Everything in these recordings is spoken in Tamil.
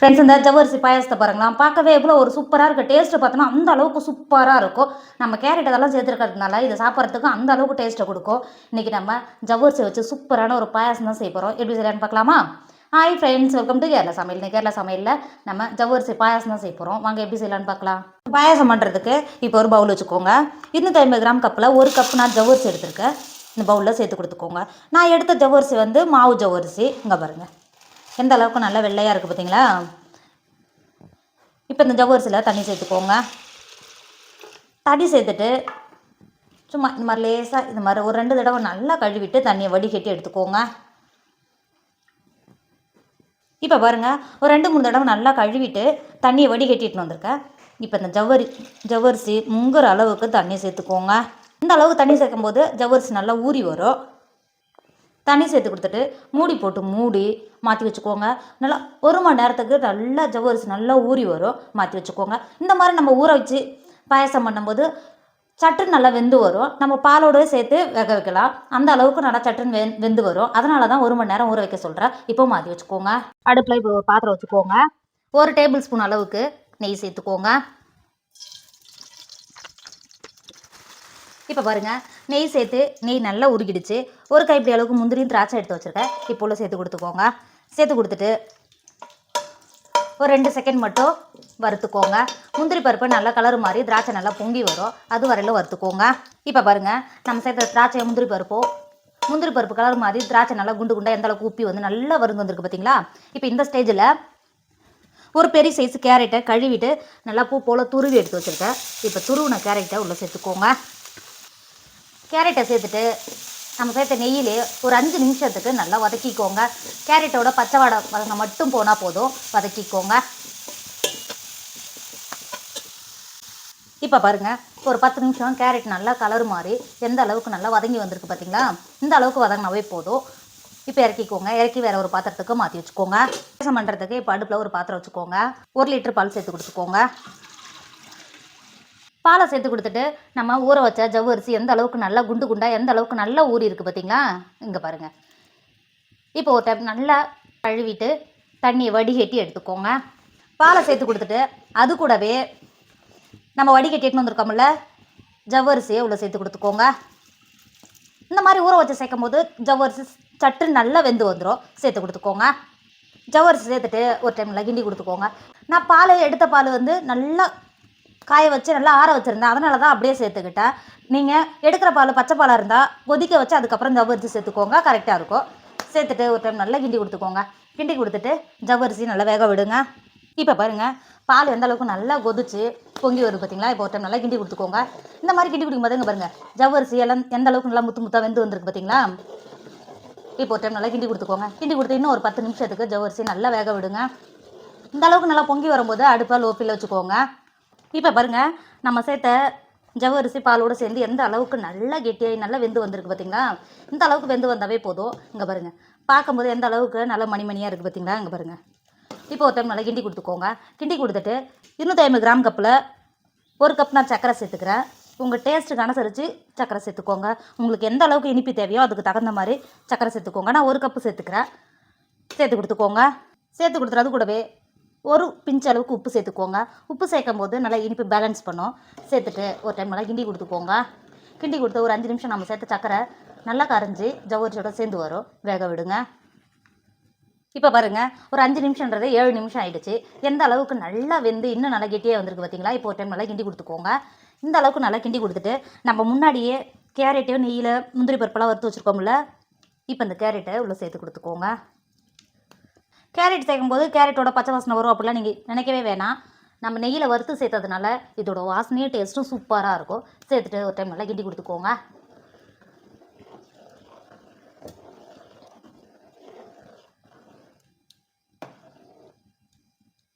ஃப்ரெண்ட்ஸ், இந்த ஜவ்வரிசி பாயாசத்தை பாருங்களா, பார்க்கவே எவ்வளோ ஒரு சூப்பராக இருக்குது. டேஸ்ட்டு பார்த்தோன்னா அந்த அளவுக்கு சூப்பராக இருக்கும். நம்ம கேரட் அதெல்லாம் சேர்த்துருக்கிறதுனால இதை சாப்பிட்றதுக்கு அந்த அளவுக்கு டேஸ்ட்டை கொடுக்கும். இன்றைக்கி நம்ம ஜவ்வரிசி வச்சு சூப்பரான ஒரு பாயாசம் தான் செய்ய போகிறோம். எப்படி செய்யலான்னு பார்க்கலாமா? Hi friends, welcome to Kerala சமையல். இந்த கேரளா சமையலில் நம்ம ஜவ்வரிசி பாயாசம் தான் செய்ய போகிறோம். வாங்க எப்படி செய்யலான்னு பார்க்கலாம். பாயாசம் பண்ணுறதுக்கு இப்போ ஒரு பவுல் வச்சுக்கோங்க. 250 கிராம் கப்பில் 1 கப் நான் ஜவ்வரிசி எடுத்திருக்கேன். இந்த பவுலில் சேர்த்து கொடுத்துக்கோங்க. நான் எடுத்த ஜவ்வரிசி வந்து மாவு ஜவ்வரிசி. இங்கே பாருங்கள் எந்த அளவுக்கு நல்லா வெள்ளையாக இருக்குது பார்த்தீங்களா? இப்போ இந்த ஜவ்வரிசியில் தண்ணி சேர்த்துக்கோங்க. தண்ணி சேர்த்துட்டு சும்மா இந்த மாதிரி லேசாக இந்த மாதிரி ஒரு 2 தடவை நல்லா கழுவிட்டு தண்ணியை வடிகட்டி எடுத்துக்கோங்க. இப்போ பாருங்கள், ஒரு 2-3 தடவை நல்லா கழுவிட்டு தண்ணியை வடிகட்டிட்டு வந்திருக்கேன். இப்போ இந்த ஜவ்வரிசி முங்குற அளவுக்கு தண்ணி சேர்த்துக்கோங்க. இந்த அளவுக்கு தண்ணி சேர்க்கும்போது ஜவ்வரிசி நல்லா ஊறி வரும். தண்ணி சேர்த்து கொடுத்துட்டு மூடி மாற்றி வச்சுக்கோங்க. நல்லா 1 மணி நேரத்துக்கு நல்லா ஜவ்வரிசி நல்லா ஊறி வரும். மாற்றி வச்சுக்கோங்க. இந்த மாதிரி நம்ம ஊற வச்சு பாயசம் பண்ணும்போது சட்டுன்னு நல்லா வெந்து வரும். நம்ம பாலோடவே சேர்த்து வேக வைக்கலாம். அந்த அளவுக்கு நல்லா சட்டுன்னு வெந்து வரும். அதனால தான் 1 மணி நேரம் ஊற வைக்க சொல்கிறேன். இப்போ மாற்றி வச்சுக்கோங்க. அடுப்பில் இப்போ ஒரு பாத்திரம் வச்சுக்கோங்க. 1 டேபிள் ஸ்பூன் அளவுக்கு நெய் சேர்த்துக்கோங்க. இப்போ பாருங்கள், நெய் சேர்த்து நெய் நல்லா உருகிடுச்சு. ஒரு கைப்பிடி அளவுக்கு முந்திரியும் திராட்சை எடுத்து வச்சுருக்கேன். இப்போ உள்ள சேர்த்து கொடுத்துக்கோங்க. சேர்த்து கொடுத்துட்டு ஒரு 2 செகண்ட் மட்டும் வறுத்துக்கோங்க. முந்திரி பருப்பு நல்லா கலர் மாதிரி திராட்சை நல்லா பொங்கி வரும். அது வரையிலும் வறுத்துக்கோங்க. இப்போ பாருங்கள், நம்ம சேர்த்த திராட்சை முந்திரி பருப்பு கலர் மாதிரி திராட்சை நல்லா குண்டு குண்டாக எந்த அளவுக்கு உப்பி வந்து நல்லா வறுந்து வந்துருக்கு பார்த்தீங்களா? இப்போ இந்த ஸ்டேஜில் ஒரு பெரிய சைஸ் கேரட்டை கழுவிட்டு நல்லா பூ போல் துருவி எடுத்து வச்சுருக்கேன். இப்போ துருவின கேரட்டை உள்ளே சேர்த்துக்கோங்க. கேரட்டை சேர்த்துட்டு நம்ம சேர்த்த நெய்யிலே ஒரு 5 நிமிஷத்துக்கு நல்லா வதக்கிக்கோங்க. கேரட்டோட பச்சை வதங்க மட்டும் போனால் போதும், வதக்கிக்கோங்க. இப்போ பாருங்கள், ஒரு 10 நிமிஷம் கேரட் நல்லா கலர் மாறி எந்த அளவுக்கு நல்லா வதங்கி வந்திருக்கு பார்த்தீங்களா? இந்த அளவுக்கு வதங்கினாவே போதும். இப்போ இறக்கிக்கோங்க. இறக்கி வேறு ஒரு பாத்திரத்துக்கு மாற்றி வச்சுக்கோங்க. பாயசம் பண்ணுறதுக்கு இப்போ அடுப்பில் ஒரு பாத்திரம் வச்சுக்கோங்க. 1 லிட்டர் பால் சேர்த்து கொடுத்துக்கோங்க. பாலை சேர்த்து கொடுத்துட்டு நம்ம ஊற வச்ச ஜவ்வரிசி எந்த அளவுக்கு நல்லா குண்டு குண்டாக எந்த அளவுக்கு நல்லா ஊறி இருக்குது பார்த்தீங்களா? இங்கே பாருங்கள். இப்போ ஒரு டைம் நல்லா கழுவிட்டு தண்ணியை வடிகட்டி எடுத்துக்கோங்க. பாலை சேர்த்து கொடுத்துட்டு அது கூடவே நம்ம வடிகட்டிட்டு வந்திருக்கோம்ல ஜவ்வரிசியை உள்ள சேர்த்து கொடுத்துக்கோங்க. இந்த மாதிரி ஊற வச்சு சேர்க்கும் போது ஜவ்வரிசி சட்டு நல்லா வெந்து வந்துடும். சேர்த்து கொடுத்துக்கோங்க. ஜவ்வரிசி சேர்த்துட்டு ஒரு டைம் நல்லா கிண்டி கொடுத்துக்கோங்க. நான் எடுத்த பால் வந்து நல்லா காய வச்சு நல்லா ஆற வச்சுருந்தேன். அதனால தான் அப்படியே சேர்த்துக்கிட்டேன். நீங்கள் எடுக்கிற பால் பச்சை பாலாக இருந்தால் கொதிக்க வச்சு அதுக்கப்புறம் ஜவ்வரிசி சேர்த்துக்கோங்க, கரெக்டாக இருக்கும். சேர்த்துட்டு ஒரு டைம் நல்லா கிண்டி கொடுத்துக்கோங்க. கிண்டி கொடுத்துட்டு ஜவ்வரிசி நல்லா வேக விடுங்க. இப்போ பாருங்கள், பால் எந்த அளவுக்கு நல்லா கொதிச்சு பொங்கி வருது பார்த்தீங்களா? இப்போ ஒரு டைம் நல்லா கிண்டி கொடுத்துக்கோங்க. இந்த மாதிரி கிண்டி குடிக்கும்போது இங்கே பாருங்கள், ஜவ்வரிசி எல்லாம் எந்த அளவுக்கு நல்லா முத்தாக வெந்து வந்துருக்கு பார்த்தீங்களா? இப்போ ஒரு டைம் நல்லா கிண்டி கொடுத்துக்கோங்க. கிண்டி கொடுத்து இன்னும் ஒரு 10 நிமிஷத்துக்கு ஜவ்வரிசி நல்லா வேக விடுங்க. இந்த அளவுக்கு நல்லா பொங்கி வரும்போது அடுப்பை லோ ஃப்ளேமில் வச்சுக்கோங்க. இப்போ பாருங்கள், நம்ம சேர்த்த ஜவ்வரிசி பாலோடு சேர்ந்து எந்த அளவுக்கு நல்லா கெட்டியாகி நல்லா வெந்து வந்திருக்கு பார்த்தீங்களா? இந்த அளவுக்கு வெந்து வந்தாவே போதும். இங்கே பாருங்கள், பார்க்கும்போது எந்த அளவுக்கு நல்லா மணிமணியாக இருக்குது பார்த்தீங்களா? இங்கே பாருங்கள். இப்போ ஒரு டைம் நல்லா கிண்டி கொடுத்துக்கோங்க. கிண்டி கொடுத்துட்டு 250 கிராம் கப்பில் 1 கப் நான் சர்க்கரை சேர்த்துக்கிறேன். உங்கள் டேஸ்ட்டுக்கு அனுசரித்து சர்க்கரை சேர்த்துக்கோங்க. உங்களுக்கு எந்த அளவுக்கு இனிப்பு தேவையோ அதுக்கு தகுந்த மாதிரி சர்க்கரை சேர்த்துக்கோங்க. நான் 1 கப்பு சேர்த்துக்கிறேன். சேர்த்து கொடுத்துக்கோங்க. சேர்த்து கொடுத்துட்டு அது கூடவே ஒரு பிஞ்ச் அளவுக்கு உப்பு சேர்த்துக்கோங்க. உப்பு சேர்க்கும் போது நல்லா இனிப்பு பேலன்ஸ் பண்ணும். சேர்த்துட்டு ஒரு டைம் நல்லா கிண்டி கொடுத்துக்கோங்க. கிண்டி கொடுத்து ஒரு 5 நிமிஷம் நம்ம சேர்த்த சர்க்கரை நல்லா கரைஞ்சி ஜவ்வரிசியோட சேர்ந்து வரும். வேக விடுங்க. இப்போ பாருங்கள், ஒரு 5 நிமிஷன்றது 7 நிமிஷம் ஆகிடுச்சு. எந்த அளவுக்கு நல்லா வெந்து இன்னும் நல்லா கெட்டியாக வந்திருக்கு பார்த்தீங்களா? இப்போ ஒரு டைம் நல்லா கிண்டி கொடுத்துக்கோங்க. இந்த அளவுக்கு நல்லா கிண்டி கொடுத்துட்டு நம்ம முன்னாடியே கேரட்டையும் நெய்யில் முந்திரி பருப்பெல்லாம் வறுத்து வச்சுருக்கோம்ல, இப்போ இந்த கேரட்டை உள்ளே சேர்த்து கொடுத்துக்கோங்க. கேரட் சேர்க்கும்போது கேரட்டோட பச்சை வாசனை வரும் அப்படிலாம் நீங்கள் நினைக்கவே வேணாம். நம்ம நெய்யில் வறுத்து சேர்த்ததுனால இதோட வாசனையும் டேஸ்ட்டும் சூப்பராக இருக்கும். சேர்த்துட்டு ஒரு டைம் நல்லா கிண்டி கொடுத்துக்கோங்க.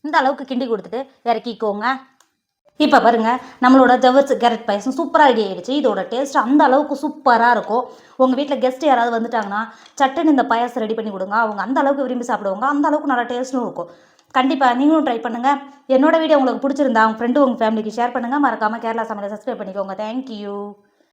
இந்த அளவுக்கு கிண்டி கொடுத்துட்டு இறக்கிக்கோங்க. இப்போ பாருங்கள், நம்மளோட ஜவ்வரிசி கேரட் பாயசம் சூப்பராக ரெடி ஆகிடுச்சு. இதோட டேஸ்ட் அந்த அளவுக்கு சூப்பராக இருக்கும். உங்கள் வீட்டில் கெஸ்ட் யாராவது வந்துட்டாங்கன்னா சட்டுன்னு இந்த பாயசம் ரெடி பண்ணி கொடுங்க. அவங்க அந்த அளவுக்கு விரும்பி சாப்பிடுவாங்க. அந்த அளவுக்கு நல்லா டேஸ்ட்டும் இருக்கும். கண்டிப்பாக நீங்களும் ட்ரை பண்ணுங்கள். என்னோட வீடியோ உங்களுக்கு பிடிச்சிருந்தா உங்கள் ஃப்ரெண்டு உங்கள் ஃபேமிலிக்கு ஷேர் பண்ணுங்கள். மறக்காமல் கேரளா சமையலை சப்ஸ்கிரைப் பண்ணிக்கோங்க. தேங்க்யூ.